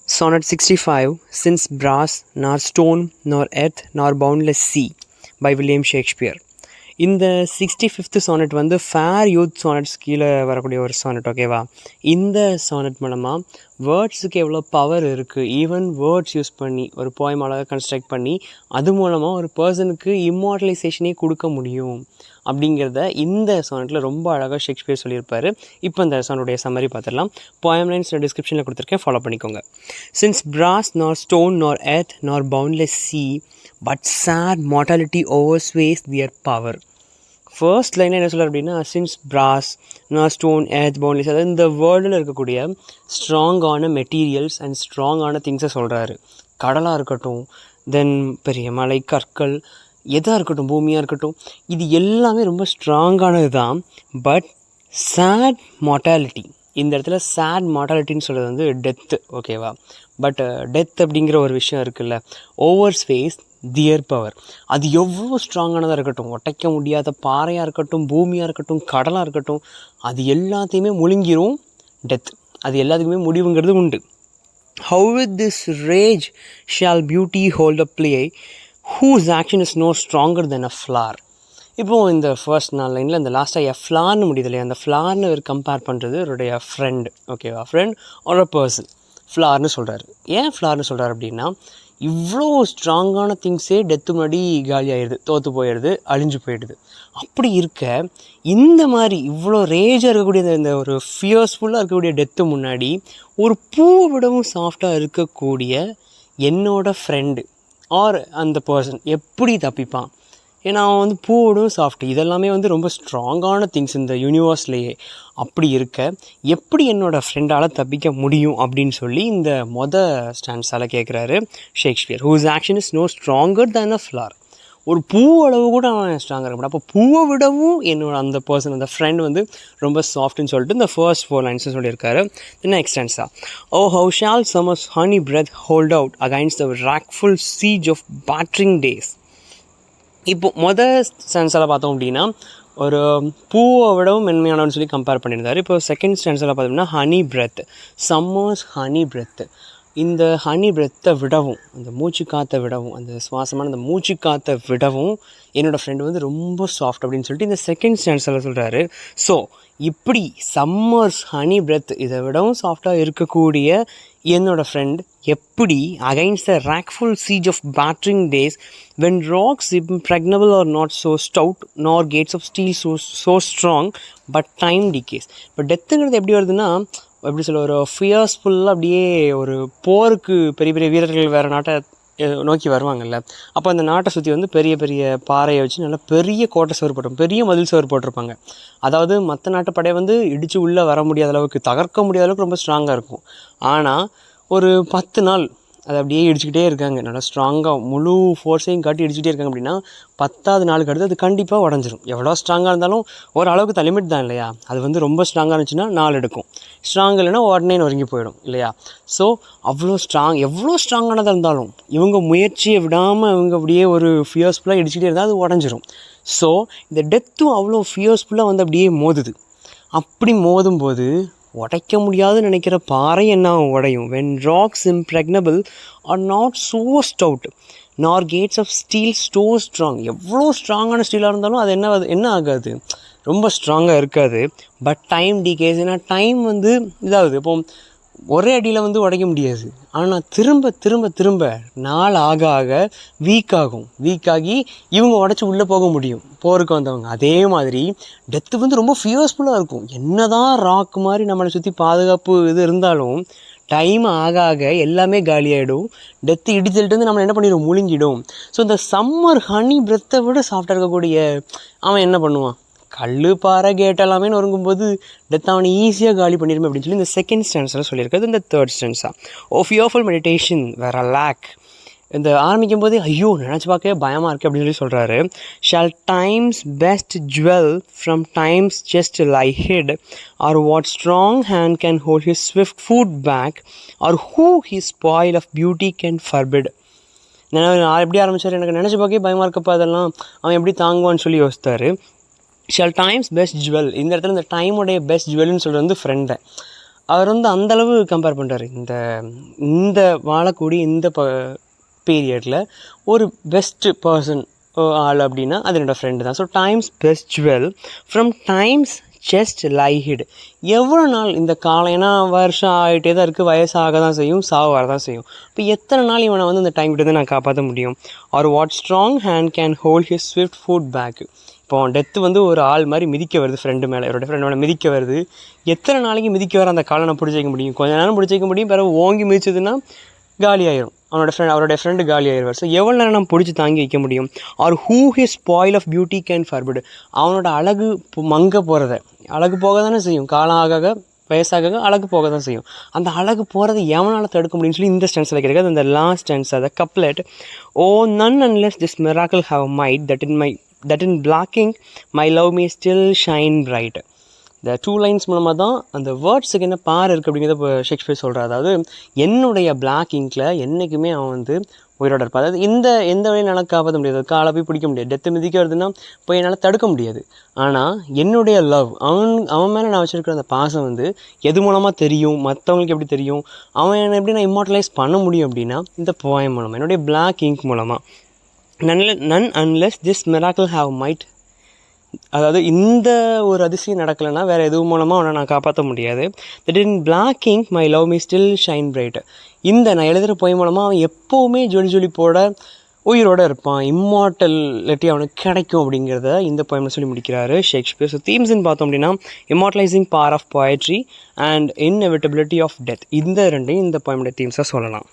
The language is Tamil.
Sonnet 65, Since Brass, nor Stone, nor Earth, nor Boundless Sea by William Shakespeare. இந்த 65th சானட் வந்து ஃபேர் யூத் சானட்ஸ் கீழே வரக்கூடிய ஒரு சானட். ஓகேவா? இந்த சானட் மூலமாக வேர்ட்ஸுக்கு எவ்வளோ பவர் இருக்குது, ஈவன் வேர்ட்ஸ் யூஸ் பண்ணி ஒரு போயம் அழகாக கன்ஸ்ட்ரக்ட் பண்ணி அது மூலமாக ஒரு பர்சனுக்கு இம்மார்டலைசேஷனே கொடுக்க முடியும் அப்படிங்கிறத இந்த சானட்டில் ரொம்ப அழகாக ஷேக்ஸ்பியர் சொல்லியிருப்பார். இப்போ இந்த சானுடைய சம்மரி பார்த்துடலாம். போயம் லைன்ஸ் நான் டிஸ்கிரிப்ஷனில் கொடுத்துருக்கேன், ஃபாலோ பண்ணிக்கோங்க. Since brass nor stone nor earth nor boundless sea but sad mortality oversways their power. First line என்ன சொல்கிறார் அப்படின்னா, சின்ஸ் பிராஸ் நார் ஸ்டோன் எர்த் பவுண்ட்லிஸ், அதாவது இந்த வேர்ல்டில் இருக்கக்கூடிய ஸ்ட்ராங்கான மெட்டீரியல்ஸ் அண்ட் ஸ்ட்ராங்கான திங்ஸை சொல்கிறாரு. கடலாக இருக்கட்டும், தென் பெரிய மலை, கற்கள், எதாக இருக்கட்டும், பூமியாக இருக்கட்டும், இது எல்லாமே ரொம்ப ஸ்ட்ராங்கானது தான். பட் சேட் மார்ட்டாலிட்டி, இந்த இடத்துல சேட் மார்ட்டாலிட்டின்னு சொல்கிறது வந்து டெத்து. ஓகேவா? பட் டெத் அப்படிங்கிற ஒரு விஷயம் இருக்குல்ல, ஓவர் ஸ்பேஸ் தியர் பவர். அது எவ்வளோ ஸ்ட்ராங்கானதாக இருக்கட்டும், உடைக்க முடியாத பாறையாக இருக்கட்டும், பூமியாக இருக்கட்டும், கடலாக இருக்கட்டும், அது எல்லாத்தையுமே முழுங்கிரும் டெத். அது எல்லாத்துக்குமே முடிவுங்கிறது உண்டு. How with this rage shall beauty hold a plea whose action is no stronger than a flower. இப்போது இந்த ஃபர்ஸ்ட் 4 லைனில் இந்த லாஸ்ட்டாக ஃப்ளார்னு முடியுது இல்லையா, அந்த ஃப்ளார்னு அவர் கம்பேர் பண்ணுறது அவருடைய ஃப்ரெண்டு. ஓகேவா? Friend are a person. ஃப்ளார்னு சொல்கிறாரு. ஏன் ஃப்ளார்னு சொல்கிறார் அப்படின்னா, இவ்வளோ ஸ்ட்ராங்கான திங்ஸே டெத்து முன்னாடி காலி ஆகிடுது, தோற்று போயிடுது, அழிஞ்சு போயிடுது. அப்படி இருக்க இந்த மாதிரி இவ்வளோ ரேஜாக இருக்கக்கூடிய இந்த ஒரு ஃபியர்ஸ்ஃபுல்லாக இருக்கக்கூடிய டெத்து முன்னாடி ஒரு பூவை விடவும் சாஃப்டாக இருக்கக்கூடிய என்னோட ஃப்ரெண்டு ஆர் அந்த பர்சன் எப்படி தப்பிப்பான்? ஏன்னா அவன் வந்து பூவோடும் சாஃப்ட்டு, இதெல்லாமே வந்து ரொம்ப ஸ்ட்ராங்கான திங்ஸ் இந்த யூனிவர்ஸ்லேயே. அப்படி இருக்க எப்படி என்னோடய ஃப்ரெண்டால் தப்பிக்க முடியும் அப்படின்னு சொல்லி இந்த ஸ்டான்ஸால் கேட்குறாரு Shakespeare. Whose action is no stronger than a flower. ஒரு பூ அளவு கூட அவன் ஸ்ட்ராங்காக இருக்க மாட்டான். அப்போ பூவை விடவும் என்னோட அந்த பர்சன், அந்த ஃப்ரெண்ட் வந்து ரொம்ப சாஃப்ட்னு சொல்லிட்டு இந்த ஃபர்ஸ்ட் 4 லைன்ஸும் சொல்லியிருக்காரு. Next stanza, O how shall summer's honey breath hold out against the wrackful siege of battering days. இப்போது ஸ்டான்ஸால் பார்த்தோம் அப்படின்னா ஒரு பூவை விடவும் மென்மையானவன்னு சொல்லி கம்பேர் பண்ணியிருந்தார். இப்போ செகண்ட் ஸ்டான்ஸால் பார்த்தோம்னா honey breath, summer's honey breath. இந்த ஹனி பிரெத்தை விடவும், அந்த மூச்சு காற்றை விடவும், அந்த சுவாசமான அந்த மூச்சு காற்றை விடவும் என்னோடய ஃப்ரெண்டு வந்து ரொம்ப சாஃப்ட் அப்படின்னு சொல்லிட்டு இந்த செகண்ட் ஸ்டான்ஸில் சொல்கிறாரு. ஸோ இப்படி சம்மர்ஸ் ஹனி பிரெத் இதை விடவும் சாஃப்டாக இருக்கக்கூடிய என்னோடய ஃப்ரெண்ட் எப்படி against the wrackful siege of battering days when rocks impregnable are not so stout nor gates of steel so strong but time decays. இப்போ டெத்துங்கிறது எப்படி வருதுன்னா, எப்படி சொல்ல, ஒரு ஃபியர்ஸ்ஃபுல்லாக அப்படியே ஒரு போருக்கு பெரிய பெரிய வீரர்கள் வேறு நாட்டை நோக்கி வருவாங்கல்ல, அப்போ அந்த நாட்டை சுற்றி வந்து பெரிய பெரிய பாறையை வச்சு நல்லா பெரிய கோட்டை சுவர் போட்டிருப்பாங்க, பெரிய மதில் சுவர் போட்டிருப்பாங்க. அதாவது மற்ற நாட்டு படையை வந்து இடித்து உள்ளே வர முடியாத அளவுக்கு, தகர்க்க முடியாத அளவுக்கு ரொம்ப ஸ்ட்ராங்காக இருக்கும். ஆனால் ஒரு 10 நாள் அதை அப்படியே இடிச்சுக்கிட்டே இருக்காங்க, நல்லா ஸ்ட்ராங்காக முழு ஃபோர்ஸையும் காட்டி இடிச்சுக்கிட்டே இருக்காங்க அப்படின்னா 10வது நாளுக்கு அடுத்து அது கண்டிப்பாக உடஞ்சிரும். எவ்வளோ ஸ்ட்ராங்காக இருந்தாலும் ஒரு அளவுக்கு தான், லிமிட் தான் இல்லையா? அது வந்து ரொம்ப ஸ்ட்ராங்காக இருந்துச்சுன்னா 4 எடுக்கும், ஸ்ட்ராங் இல்லைன்னா உடனே நொறுங்கி போயிடும் இல்லையா? ஸோ அவ்வளோ எவ்வளோ ஸ்ட்ராங்கானதாக இருந்தாலும் இவங்க முயற்சியை விடாமல் இவங்க அப்படியே ஒரு ஃபியர்ஸ்ஃபுல்லாக இடிச்சுக்கிட்டே இருந்தால் அது உடஞ்சிரும். ஸோ இந்த டெத்தும் அவ்வளோ ஃபியர்ஸ்ஃபுல்லாக வந்து அப்படியே மோதுது. அப்படி மோதும்போது உடைக்க முடியாதுன்னு நினைக்கிற பாறை என்ன உடையும். When rocks impregnable are not so stout nor gates of steel so strong. எவ்வளோ ஸ்ட்ராங்கான ஸ்டீலாக இருந்தாலும் அது என்ன ஆகாது, ரொம்ப ஸ்ட்ராங்காக இருக்காது. பட் டைம் டிகேஸ், ஏன்னா டைம் வந்து இதாகுது. இப்போ ஒரே அடியில் வந்து உடைக்க முடியாது, ஆனால் திரும்ப திரும்ப திரும்ப நாள் ஆக ஆக வீக்காகி இவங்க உடச்சி உள்ளே போக முடியும் போருக்கு வந்தவங்க. அதே மாதிரி டெத்து வந்து ரொம்ப ஃபியர்ஸ்ஃபுல்லாக இருக்கும். என்ன தான் ராக் மாதிரி நம்மளை சுற்றி பாதுகாப்பு இது இருந்தாலும் டைம் ஆக ஆக எல்லாமே காலியாகிடும். டெத்து இடிச்சல்ட்டு வந்து நம்மளை என்ன பண்ணிடும், முழுங்கிடும். ஸோ இந்த சம்மர் ஹனி பிரெத்தை விட சாஃப்டாக இருக்கக்கூடிய அவன் என்ன பண்ணுவான், கல் பாறை கேட் எல்லாமே நொறுங்கும்போது டெத் அவனை ஈஸியாக காலி பண்ணிடுமே அப்படின்னு சொல்லி இந்த செகண்ட் ஸ்டான்ஸில் சொல்லியிருக்காது. இந்த தேர்ட் ஸ்டான்ஸா, ஓ ஃபியர்ஃபுல் மெடிடேஷன் வேர் அ லேக். இந்த ஆரம்பிக்கும் போதே ஐயோ நினச்சி பார்க்கவே பயமாக இருக்குது அப்படின்னு சொல்லி சொல்கிறாரு. Shall time's best jewel from time's chest lie hid or what strong hand can hold his swift foot back or who his spoil of beauty can forbid. எப்படி ஆரம்பித்தார், எனக்கு நினச்சி பார்க்கவே பயமாக இருக்கப்போ அதெல்லாம் அவன் எப்படி தாங்குவான்னு சொல்லி யோசித்தார். ஷால் டைம்ஸ் பெஸ்ட் ஜுவல், இந்த இடத்துல இந்த டைமுடைய பெஸ்ட் ஜுவல்னு சொல்கிறது வந்து ஃப்ரெண்டை. அவர் வந்து அந்தளவு கம்பேர் பண்ணுறாரு. இந்த வாழக்கூடிய இந்த பீரியடில் ஒரு பெஸ்ட்டு பர்சன் ஆள் அப்படின்னா அது என்னோடய ஃப்ரெண்டு தான். So time's best jewel from time's chest lie hid. எவ்வளோ நாள் இந்த காலம், ஏன்னா வருஷம் ஆகிட்டே தான் இருக்குது, வயசாக தான் செய்யும், சாவு வர தான் செய்யும். இப்போ எத்தனை நாள் இவனை வந்து இந்த டைம் கிட்ட நான் காப்பாற்ற முடியும்? Or what strong hand can hold his swift foot back. இப்போ டெத்து வந்து ஒரு ஆள் மாதிரி மிதிக்க வருது ஃப்ரெண்டு மேலே, என்னோடய ஃப்ரெண்ட் மேலே மிதிக்க வருது. எத்தனை நாளைக்கு மிதிக்க வர அந்த காலை நான் பிடிச்சி வைக்க முடியும்? கொஞ்ச நேரம் பிடிச்சி வைக்க முடியும், பிறகு ஓங்கி மிதிச்சதுன்னா காலி ஆயிரும். அவருடைய ஃப்ரெண்டு காலி ஆயிடுவார். ஸோ எவ்வளோ நேரம் நம்ம பிடிச்சி தாங்கி வைக்க முடியும்? Or who his spoil of beauty can forbid. அவனோட அழகு மங்க போகிறத, அழகு போக தானே செய்யும், காலம் ஆக வயசாக அழகு போக தான் செய்யும். அந்த அழகு போகிறது எவனால் தடுக்க முடியும்னு சொல்லி இந்த ஸ்டென்ஸில் கிடைக்காது. அந்த லாஸ்ட் ஸ்டென்ஸ், அதை couplet. Oh none unless this miracle have might that in blacking my love may still shine bright. இந்த 2 லைன்ஸ் மூலமாக தான் அந்த வேர்ட்ஸுக்கு என்ன பார் இருக்குது அப்படிங்கிறத இப்போ ஷேக்ஸ்பியர் சொல்கிறார். அதாவது என்னுடைய பிளாக் இங்கில் என்றைக்குமே அவன் வந்து உயிரோட இருப்பான். அதாவது எந்த வழியும் என்னால் காப்பாற்ற முடியாது, காலை போய் பிடிக்க முடியாது, டெத்து மிதிக்க வருதுன்னா போய் என்னால் தடுக்க முடியாது. ஆனால் என்னுடைய லவ், அவன் மேலே நான் வச்சுருக்கிற அந்த பாசம் வந்து எது மூலமாக தெரியும், மற்றவங்களுக்கு எப்படி தெரியும், அவன் என்னை எப்படி நான் இம்மார்டலைஸ் பண்ண முடியும் அப்படின்னா இந்த போயம் மூலமாக, என்னுடைய பிளாக் இங்க் மூலமாக. none unless this miracle have might. அதாவது இந்த ஒரு அதிசயம் நடக்கலைன்னா வேறு எதுவும் மூலமாக அவனை நான் காப்பாற்ற முடியாது. That in black ink my love may still shine bright. நான் எழுதுகிற போய் மூலமாக அவன் எப்போவுமே ஜொலி போட உயிரோடு இருப்பான், இம்மார்டலிட்டி அவனுக்கு கிடைக்கும் அப்படிங்கிறத இந்த போயமில் சொல்லி முடிக்கிறாரு ஷேக்ஸ்பியர். ஸோ தீம்ஸ்ன்னு பார்த்தோம் அப்படின்னா immortalising power of poetry and inevitability of death. இந்த ரெண்டையும் இந்த போயமுடைய தீம்ஸாக சொல்லலாம்.